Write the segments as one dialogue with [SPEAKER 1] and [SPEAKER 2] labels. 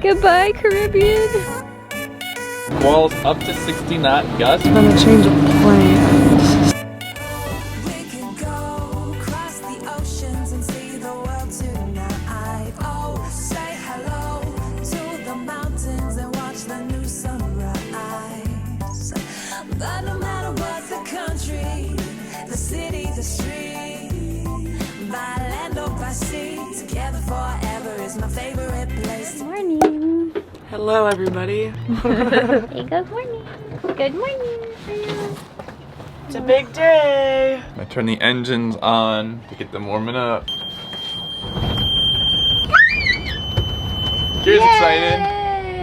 [SPEAKER 1] Goodbye, Caribbean.
[SPEAKER 2] Walls up to 60 knot gusts.
[SPEAKER 1] I'm gonna change of plans.
[SPEAKER 3] We can go across the oceans and see the world tonight. Oh, say hello to the mountains and watch the new sunrise. But no matter what the country, the city, the street, by land or by sea, together forever is my favorite place.
[SPEAKER 1] Good morning.
[SPEAKER 4] Hello, everybody.
[SPEAKER 1] Hey, good morning. Good morning.
[SPEAKER 4] It's a big day.
[SPEAKER 2] I turn the engines on to get them warming up. Kira's excited.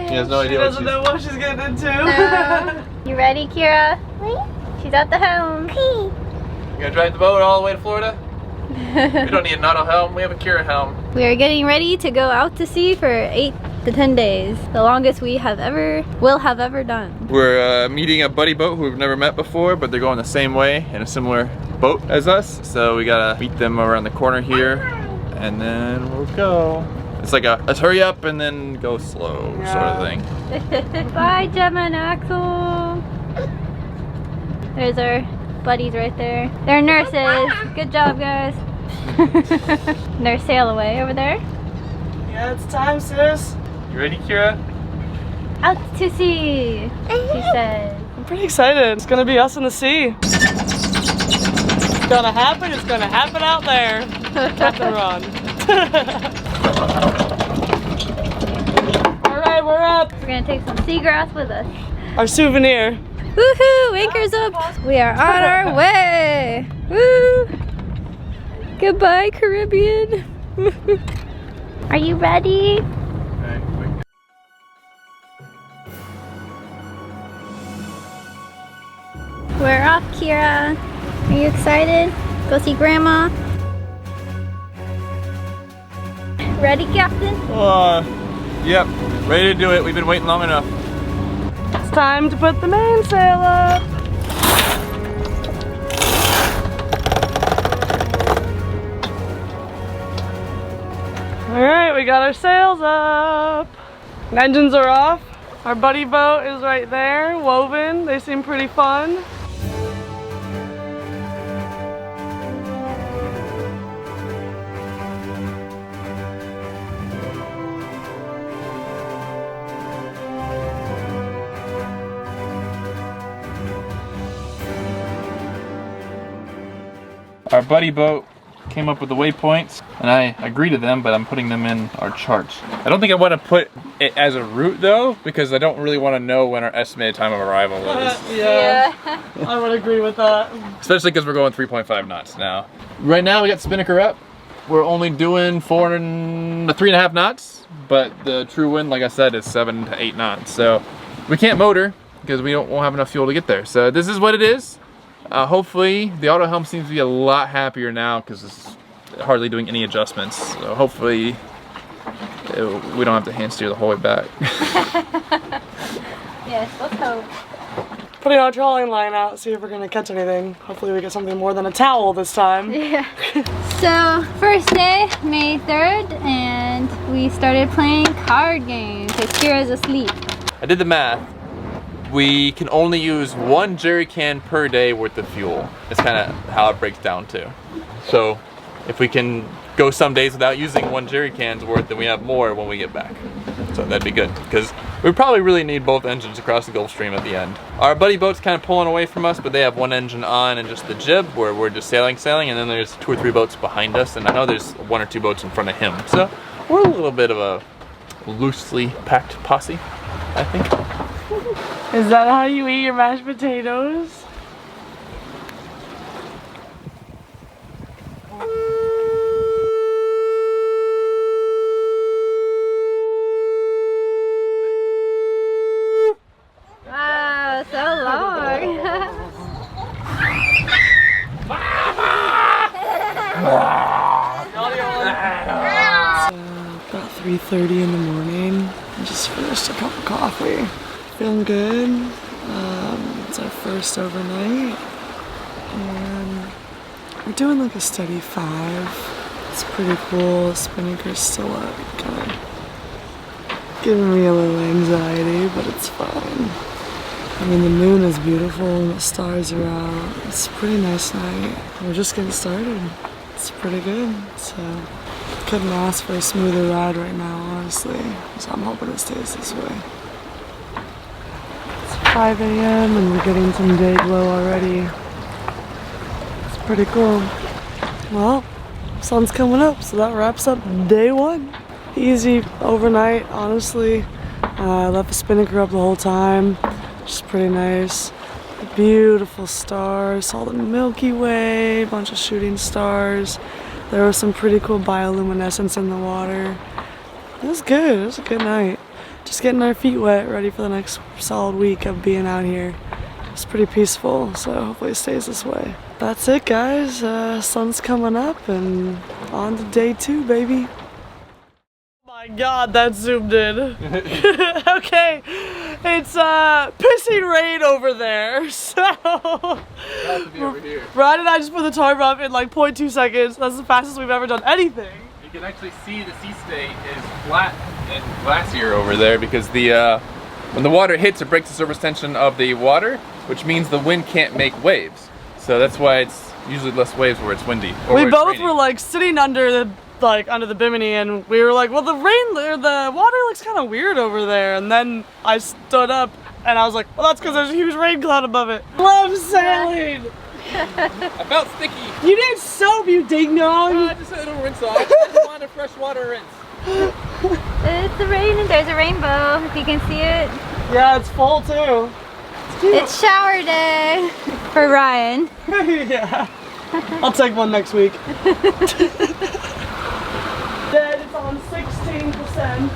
[SPEAKER 2] She has no idea what
[SPEAKER 4] Doesn't know what she's getting into.
[SPEAKER 1] No. You ready, Kira? She's at the helm.
[SPEAKER 2] You gonna drive the boat all the way to Florida? We don't need an auto helm, we have a Kira helm.
[SPEAKER 1] We are getting ready to go out to sea for 8 to 10 days. The longest we will have ever done.
[SPEAKER 2] We're meeting a buddy boat who we've never met before, but they're going the same way in a similar boat as us. So we gotta meet them around the corner here, and then we'll go. It's like a let's hurry up and then go slow sort of thing.
[SPEAKER 1] Bye, Gemma and Axel. There's our buddies right there. They're nurses. Good job, guys. There's sail away over there.
[SPEAKER 4] Yeah, it's time, sis.
[SPEAKER 2] You ready, Kira?
[SPEAKER 1] Out to sea, she said.
[SPEAKER 4] I'm pretty excited. It's gonna be us in the sea. It's gonna happen. It's gonna happen out there. Captain Ron. All right, we're up.
[SPEAKER 1] We're gonna take some seagrass with us.
[SPEAKER 4] Our souvenir.
[SPEAKER 1] Woohoo! Anchor's up. We are on our way. Woo! Goodbye, Caribbean. Are you ready? We're off, Kira. Are you excited? Go see Grandma. Ready, Captain?
[SPEAKER 2] Yep, ready to do it. We've been waiting long enough.
[SPEAKER 4] It's time to put the mainsail up. All right, we got our sails up. Engines are off. Our buddy boat is right there, woven. They seem pretty fun.
[SPEAKER 2] Our buddy boat came up with the waypoints, and I agree to them, but I'm putting them in our charts. I don't think I want to put it as a route though, because I don't really want to know when our estimated time of arrival is.
[SPEAKER 4] Yeah, I would agree with that.
[SPEAKER 2] Especially because we're going 3.5 knots now. Right now we got Spinnaker up. We're only doing 3.5 knots, but the true wind, like I said, is 7 to 8 knots. So we can't motor because we won't have enough fuel to get there. So this is what it is. Hopefully the auto helm seems to be a lot happier now because it's hardly doing any adjustments. So hopefully we don't have to hand steer the whole way back.
[SPEAKER 1] Yes, let's hope.
[SPEAKER 4] Putting our trolling line out, see if we're gonna catch anything. Hopefully we get something more than a towel this time.
[SPEAKER 1] Yeah. So, first day, May 3rd, and we started playing card games because Kira's asleep.
[SPEAKER 2] I did the math. We can only use 1 jerry can per day worth of fuel. It's kind of how it breaks down too. So if we can go some days without using 1 jerry can's worth, then we have more when we get back. So that'd be good, because we probably really need both engines across the Gulf Stream at the end. Our buddy boat's kind of pulling away from us, but they have 1 engine on and just the jib, where we're just sailing, and then there's 2 or 3 boats behind us, and I know there's 1 or 2 boats in front of him. So we're a little bit of a loosely packed posse, I think.
[SPEAKER 4] Is that how you eat your mashed potatoes?
[SPEAKER 1] Wow, so long.
[SPEAKER 4] About 3:30 in the morning. I just finished a cup of coffee. Feeling good. It's our first overnight, and we're doing like a steady 5. It's pretty cool. Spinnaker's still at kind of giving me a little anxiety, but it's fine. I mean, the moon is beautiful and the stars are out. It's a pretty nice night. We're just getting started. It's pretty good. So, couldn't ask for a smoother ride right now, honestly. So I'm hoping it stays this way. It's 5 a.m. and we're getting some day glow already. It's pretty cool. Well, sun's coming up, so that wraps up day 1. Easy overnight, honestly. I left the spinnaker up the whole time. Just pretty nice. Beautiful stars, saw the Milky Way, bunch of shooting stars. There was some pretty cool bioluminescence in the water. It was good, it was a good night. Just getting our feet wet, ready for the next solid week of being out here. It's pretty peaceful, so hopefully it stays this way. That's it, guys. Sun's coming up and on to day 2, baby. My God, that zoomed in. Okay, it's pissing rain over there, so Ryan and I just put the tarp up in like 0.2 seconds. That's the fastest we've ever done anything.
[SPEAKER 2] You can actually see the sea state is flat and glacier over there because the when the water hits, it breaks the surface tension of the water, which means the wind can't make waves. So that's why it's usually less waves where it's windy.
[SPEAKER 4] We both were like sitting under the bimini, and we were like, well, the water looks kind of weird over there. And then I stood up and I was like, well, that's because there's a huge rain cloud above it. Love sailing.
[SPEAKER 2] I felt sticky.
[SPEAKER 4] You need soap, you ding dong.
[SPEAKER 2] Just a little rinse off. I just want a fresh water rinse.
[SPEAKER 1] It's raining. There's a rainbow, if you can see it.
[SPEAKER 4] Yeah, it's full too.
[SPEAKER 1] It's shower day for Ryan.
[SPEAKER 4] Yeah. I'll take one next week. Dead, it's on 16%.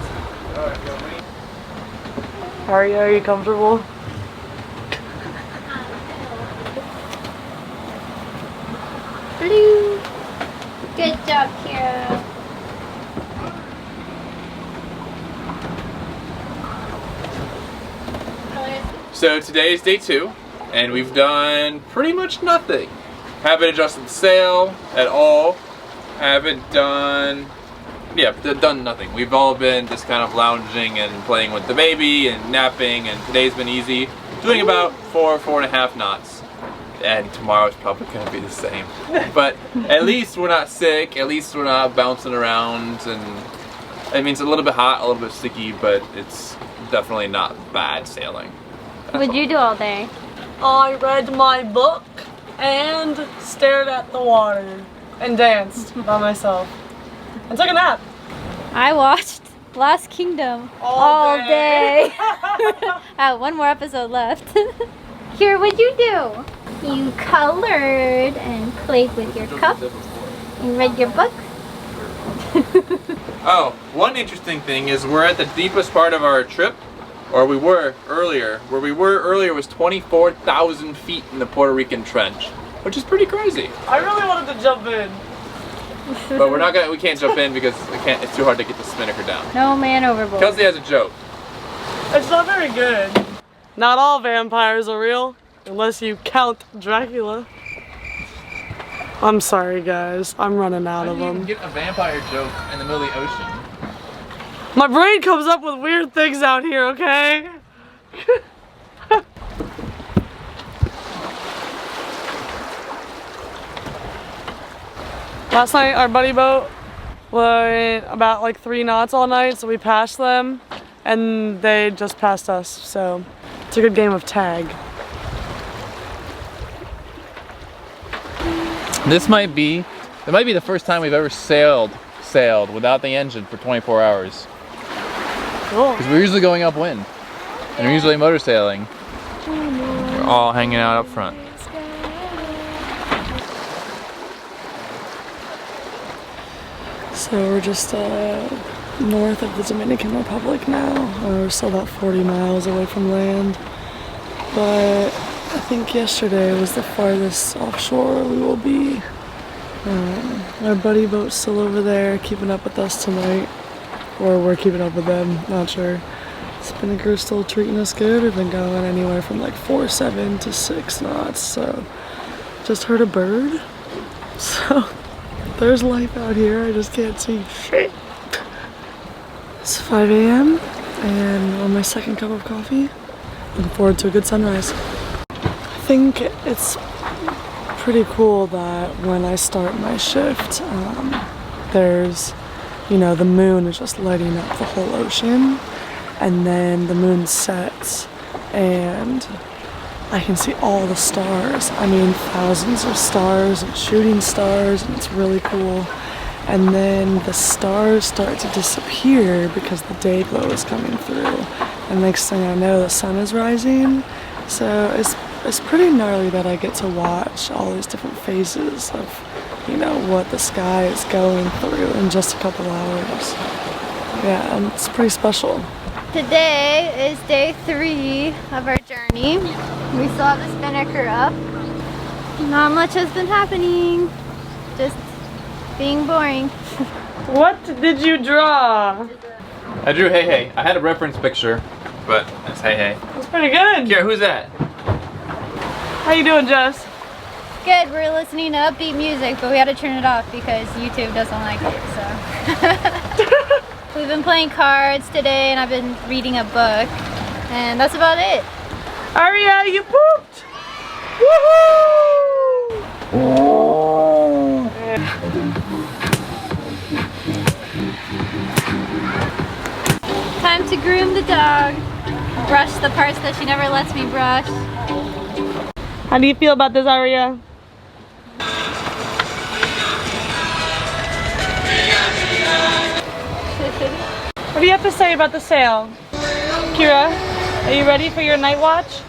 [SPEAKER 4] Are you comfortable?
[SPEAKER 1] Blue. Good job, Kira.
[SPEAKER 2] So today is day 2, and we've done pretty much nothing. Haven't adjusted the sail at all. Haven't done nothing. We've all been just kind of lounging and playing with the baby and napping, and today's been easy. Doing about 4.5 knots. And tomorrow's probably gonna be the same. But at least we're not sick, at least we're not bouncing around, and I mean, it's a little bit hot, a little bit sticky, but it's definitely not bad sailing.
[SPEAKER 1] What'd you do all day?
[SPEAKER 4] I read my book and stared at the water and danced by myself and took a nap.
[SPEAKER 1] I watched Last Kingdom all day. I have one more episode left. Kira, what'd you do? You colored and played with your cup and read your book.
[SPEAKER 2] Oh, one interesting thing is we're at the deepest part of our trip, or we were earlier. Where we were earlier was 24,000 feet in the Puerto Rican Trench, which is pretty crazy.
[SPEAKER 4] I really wanted to jump in.
[SPEAKER 2] But we can't jump in because it's too hard to get the spinnaker down.
[SPEAKER 1] No man overboard.
[SPEAKER 2] Kelsey has a joke.
[SPEAKER 4] It's not very good. Not all vampires are real, unless you count Dracula. I'm sorry, guys. I'm running out of
[SPEAKER 2] How do you
[SPEAKER 4] them.
[SPEAKER 2] even get a vampire joke in the middle of the ocean?
[SPEAKER 4] My brain comes up with weird things out here, okay? Last night, our buddy boat went about like 3 knots all night, so we passed them, and they just passed us, so it's a good game of tag.
[SPEAKER 2] It might be the first time we've ever sailed without the engine for 24 hours.
[SPEAKER 4] Cool.
[SPEAKER 2] Because we're usually going upwind, and we're usually motor sailing. We're all hanging out up front.
[SPEAKER 4] So we're just north of the Dominican Republic now. We're still about 40 miles away from land. But I think yesterday was the farthest offshore we will be. Our buddy boat's still over there keeping up with us tonight. Or we're keeping up with them, not sure. Spinnaker's still treating us good. We've been going anywhere from like 4.7 to 6 knots. So just heard a bird. So there's life out here. I just can't see shit. It's 5 a.m. and on my second cup of coffee. Looking forward to a good sunrise. I think it's pretty cool that when I start my shift, there's, you know, the moon is just lighting up the whole ocean, and then the moon sets and I can see all the stars. I mean, thousands of stars and shooting stars, and it's really cool. And then the stars start to disappear because the day glow is coming through. And next thing I know, the sun is rising. So it's pretty gnarly that I get to watch all these different phases of, you know, what the sky is going through in just a couple hours. Yeah, and it's pretty special.
[SPEAKER 1] Today is day 3 of our journey. We still have the spinnaker up. Not much has been happening. Just being boring.
[SPEAKER 4] What did you draw?
[SPEAKER 2] I drew Hey Hey. I had a reference picture, but it's Hey Hey.
[SPEAKER 4] That's pretty good.
[SPEAKER 2] Kira, who's that?
[SPEAKER 4] How you doing, Jess?
[SPEAKER 1] Good, we're listening to upbeat music, but we had to turn it off because YouTube doesn't like it, so. We've been playing cards today and I've been reading a book, and that's about it.
[SPEAKER 4] Aria, you pooped! Woohoo! Oh.
[SPEAKER 1] Time to groom the dog. Brush the parts that she never lets me brush.
[SPEAKER 4] How do you feel about this, Aria? What do you have to say about the sail? Kira, are you ready for your night watch?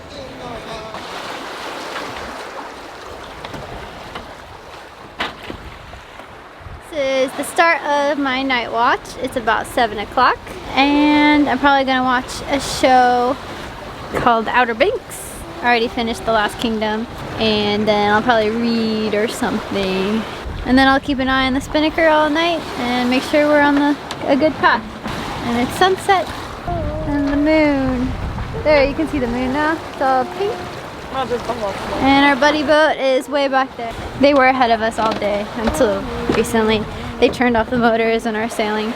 [SPEAKER 1] This is the start of my night watch. It's about 7 o'clock and I'm probably gonna watch a show called Outer Banks. I already finished The Last Kingdom, and then I'll probably read or something. And then I'll keep an eye on the spinnaker all night and make sure we're on a good path. And it's sunset and the moon. There, you can see the moon now. It's all pink. And our buddy boat is way back there. They were ahead of us all day until recently. They turned off the motors and are sailing.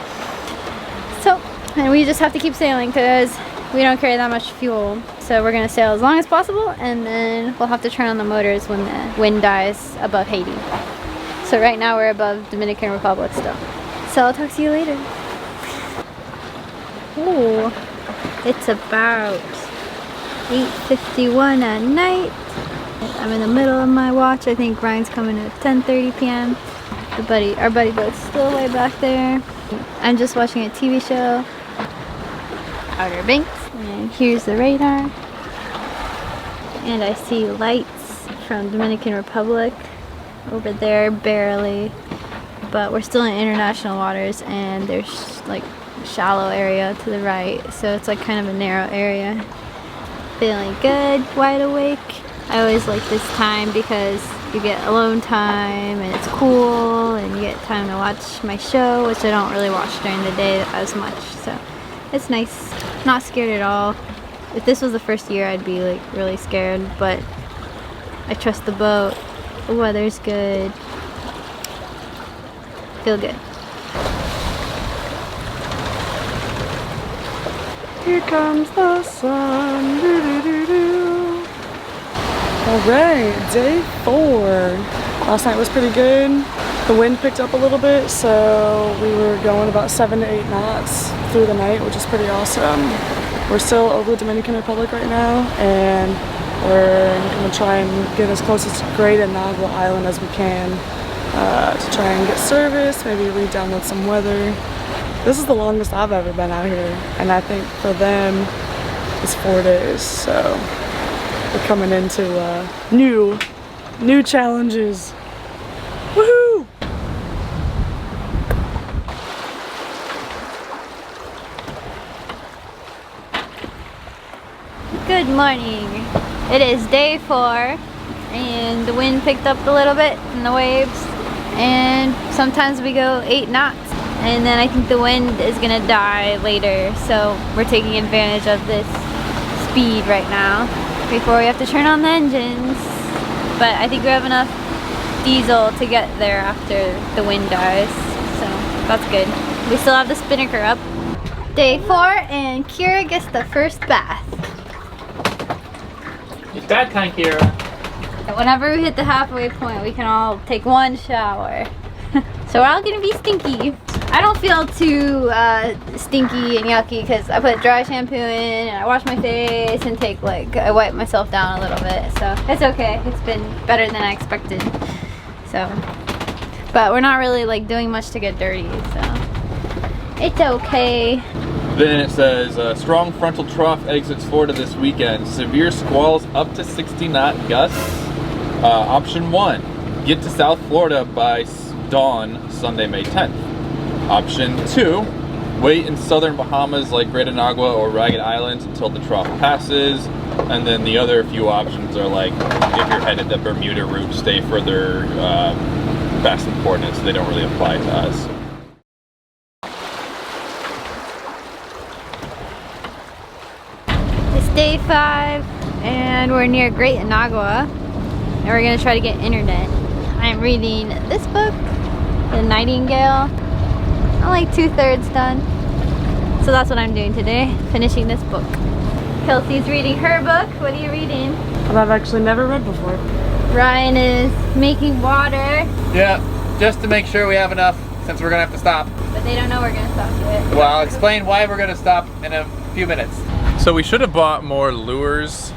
[SPEAKER 1] So, and we just have to keep sailing because we don't carry that much fuel. So we're gonna sail as long as possible, and then we'll have to turn on the motors when the wind dies above Haiti. So right now we're above Dominican Republic still. So I'll talk to you later. Ooh, it's about 8:51 at night. I'm in the middle of my watch. I think Ryan's coming at 10:30 p.m. Our buddy boat's still way back there. I'm just watching a TV show, Outer Banks, and here's the radar. And I see lights from Dominican Republic over there, barely. But we're still in international waters, and there's like shallow area to the right, so it's like kind of a narrow area. Feeling good, wide awake. I always like this time because you get alone time and it's cool, and you get time to watch my show, which I don't really watch during the day as much, so it's nice. Not scared at all. If this was the first year, I'd be like really scared, but I trust the boat. The weather's good. Feel good.
[SPEAKER 4] Here comes the sun. Doo -doo -doo -doo. All right, day 4. Last night was pretty good. The wind picked up a little bit, so we were going about 7 to 8 knots through the night, which is pretty awesome. We're still over the Dominican Republic right now, and we're gonna try and get as close to Great Inagua Island as we can to try and get service, maybe re-download some weather. This is the longest I've ever been out here, and I think for them it's 4 days, so we're coming into new challenges. Woohoo!
[SPEAKER 1] Good morning. It is day 4, and the wind picked up a little bit in the waves, and sometimes we go 8 knots, and then I think the wind is gonna die later, so we're taking advantage of this speed right now before we have to turn on the engines. But I think we have enough diesel to get there after the wind dies, so that's good. We still have the spinnaker up. Day 4 and Kira gets the first bath.
[SPEAKER 2] It's bad kind, Kira.
[SPEAKER 1] And whenever we hit the halfway point, we can all take one shower. So we're all gonna be stinky. I don't feel too stinky and yucky because I put dry shampoo in and I wash my face and I wipe myself down a little bit. So it's okay. It's been better than I expected. So, but we're not really like doing much to get dirty, so it's okay.
[SPEAKER 2] Then it says, strong frontal trough exits Florida this weekend. Severe squalls up to 60 knot gusts. Option 1, get to South Florida by dawn Sunday, May 10th. Option 2, wait in southern Bahamas like Great Anagua or Ragged Islands until the trough passes. And then the other few options are like, if you're headed the Bermuda route, stay further past the coordinates, so they don't really apply to us.
[SPEAKER 1] It's day 5 and we're near Great Anagua and we're gonna try to get internet. I'm reading this book, The Nightingale. I'm like 2/3 done. So that's what I'm doing today, finishing this book. Kelsey's reading her book. What are you reading?
[SPEAKER 4] Well, I've actually never read before.
[SPEAKER 1] Ryan is making water,
[SPEAKER 2] Yeah, just to make sure we have enough since we're gonna have to stop.
[SPEAKER 1] but they don't know we're gonna stop yet.
[SPEAKER 2] Well, I'll explain why we're gonna stop in a few minutes. So we should have bought more lures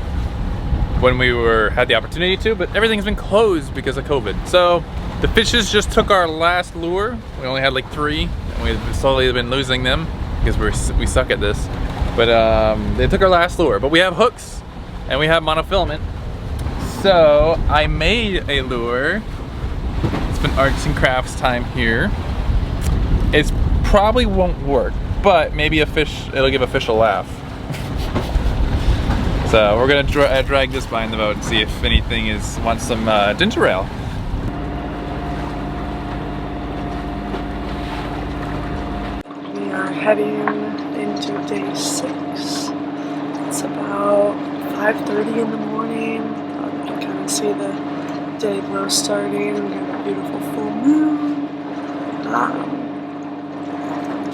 [SPEAKER 2] when we had the opportunity to, but everything's been closed because of COVID. So the fishes just took our last lure. We only had like 3, and we've slowly been losing them because we suck at this. But they took our last lure. But we have hooks and we have monofilament. So I made a lure. It's been arts and crafts time here. It probably won't work, but maybe it'll give a fish a laugh. So we're gonna drag this behind the boat and see if anything wants some ginger ale.
[SPEAKER 4] We are heading into day 6. It's about 5:30 in the morning. You can kind of see the day glow starting. We got a beautiful full moon.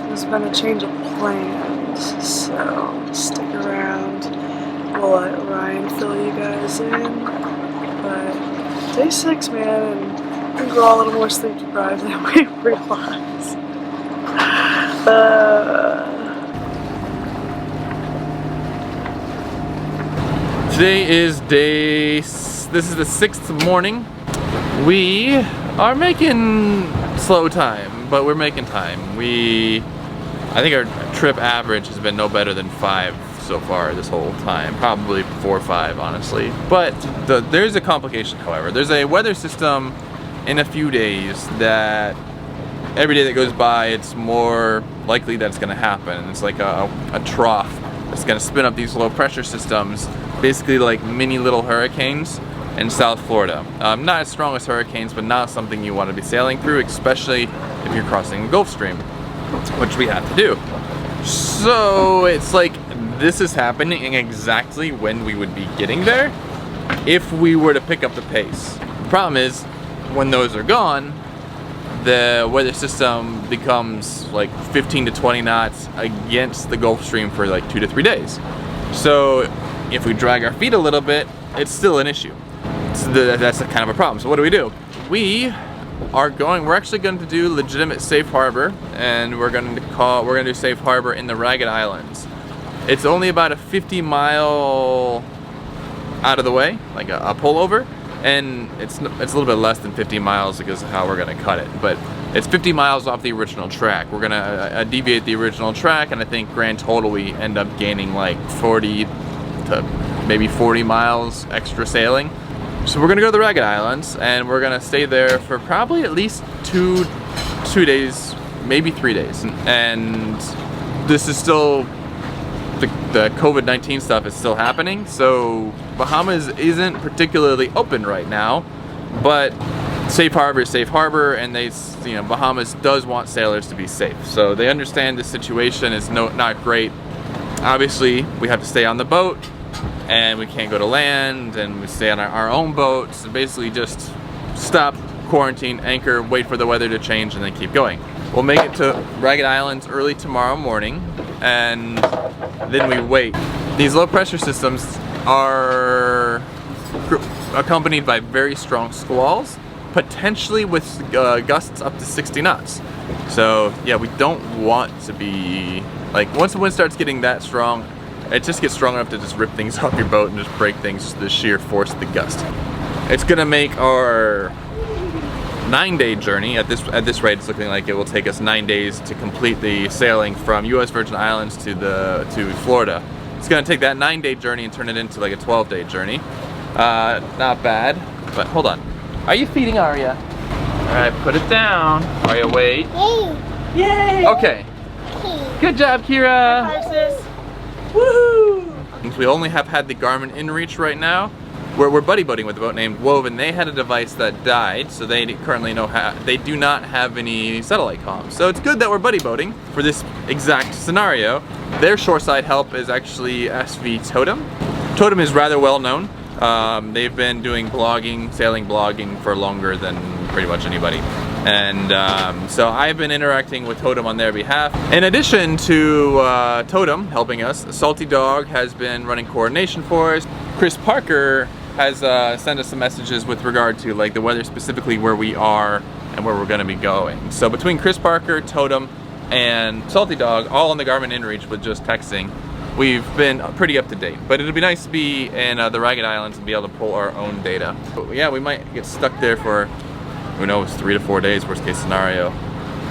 [SPEAKER 4] There's been a change of plans, so stick around. We'll let Ryan fill you guys in. But day 6, man, and I think we're all a little more sleep deprived than we realize.
[SPEAKER 2] Today is this is the 6th morning. We are making slow time, but we're making time. I think our trip average has been no better than 5 so far this whole time. Probably 4 or 5, honestly. But there's a complication, however. There's a weather system in a few days that every day that goes by, it's more likely that it's going to happen. It's like a trough that's going to spin up these low pressure systems, basically like mini little hurricanes in South Florida. Not as strong as hurricanes, but not something you want to be sailing through, especially if you're crossing the Gulf Stream, which we have to do. So it's like this is happening exactly when we would be getting there if we were to pick up the pace. The problem is, when those are gone, the weather system becomes like 15 to 20 knots against the Gulf Stream for like 2 to 3 days. So if we drag our feet a little bit, it's still an issue. So that's kind of a problem. So what do? We're actually going to do legitimate safe harbor, and we're going to do safe harbor in the Ragged Islands. It's only about a 50-mile out of the way, like a pullover, and it's a little bit less than 50 miles because of how we're going to cut it, but it's 50 miles off the original track. We're going to deviate the original track, and I think grand total we end up gaining like 40 to maybe 40 miles extra sailing. So we're going to go to the Ragged Islands, and we're going to stay there for probably at least two days, maybe 3 days. And this is still, the COVID-19 stuff is still happening, so Bahamas isn't particularly open right now, but safe harbor is safe harbor, and Bahamas does want sailors to be safe. So they understand the situation is not great. Obviously, we have to stay on the boat, and we can't go to land, and we stay on our own boat. So basically just stop, quarantine, anchor, wait for the weather to change, and then keep going. We'll make it to Ragged Islands early tomorrow morning, and then we wait. These low pressure systems are accompanied by very strong squalls, potentially with gusts up to 60 knots. So yeah, we don't want to be, like, once the wind starts getting that strong, it just gets strong enough to just rip things off your boat and just break things, just the sheer force of the gust. It's gonna make our 9-day journey. At this rate, it's looking like it will take us 9 days to complete the sailing from U.S. Virgin Islands to Florida. It's gonna take that 9-day journey and turn it into like a 12-day journey. Not bad, but hold on. Are you feeding Arya? All right, put it down. Arya, wait. Yay! Okay. Good job, Kira.
[SPEAKER 4] Hi, sis.
[SPEAKER 2] Woohoo! We only have had the Garmin inReach right now. We're buddy boating with a boat named Woven. They had a device that died, so they currently they do not have any satellite comms. So it's good that we're buddy boating for this exact scenario. Their shoreside help is actually SV Totem. Totem is rather well known. They've been doing blogging, sailing blogging for longer than pretty much anybody. And so I've been interacting with Totem on their behalf. In addition to Totem helping us, Salty Dog has been running coordination for us. Chris Parker has sent us some messages with regard to like the weather, specifically where we are and where we're gonna be going. So between Chris Parker, Totem, and Salty Dog, all on the Garmin inReach with just texting, we've been pretty up to date. But it'll be nice to be in the Ragged Islands and be able to pull our own data. But yeah, we might get stuck there for, who knows, 3 to 4 days, worst case scenario.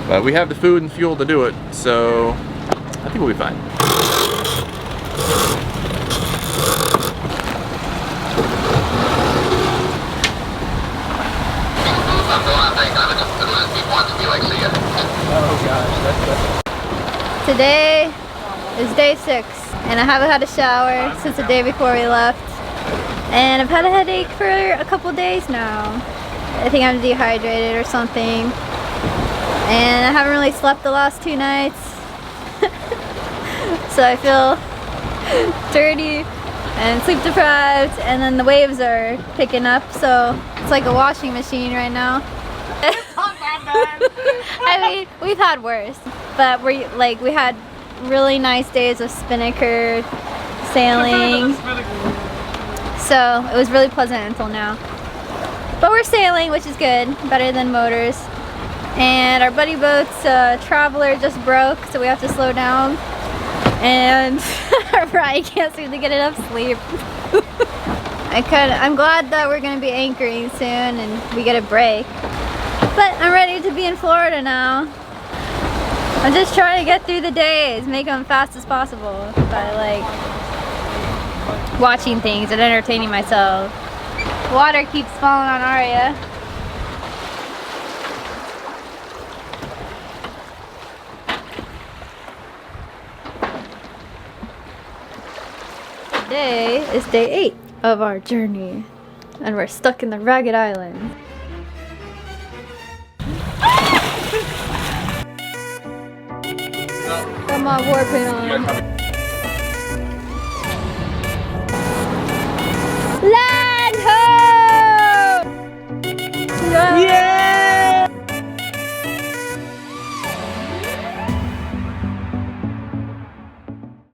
[SPEAKER 2] But we have the food and fuel to do it, so I think we'll be fine.
[SPEAKER 1] Today is day 6, and I haven't had a shower since the day before we left. And I've had a headache for a couple days now. I think I'm dehydrated or something. And I haven't really slept the last 2 nights. So I feel dirty and sleep deprived, and then the waves are picking up, so it's like a washing machine right now. I mean, we've had worse, but we had really nice days of spinnaker sailing, so it was really pleasant until now. But we're sailing, which is good, better than motors. And our buddy boat's Traveler just broke, so we have to slow down. And Ryan can't seem to get enough sleep. I'm glad that we're gonna be anchoring soon and we get a break. But I'm ready to be in Florida now. I'm just trying to get through the days, make them fast as possible by like watching things and entertaining myself. Water keeps falling on Arya. Today is day 8 of our journey, and we're stuck in the Ragged Island. Got my warpaint on.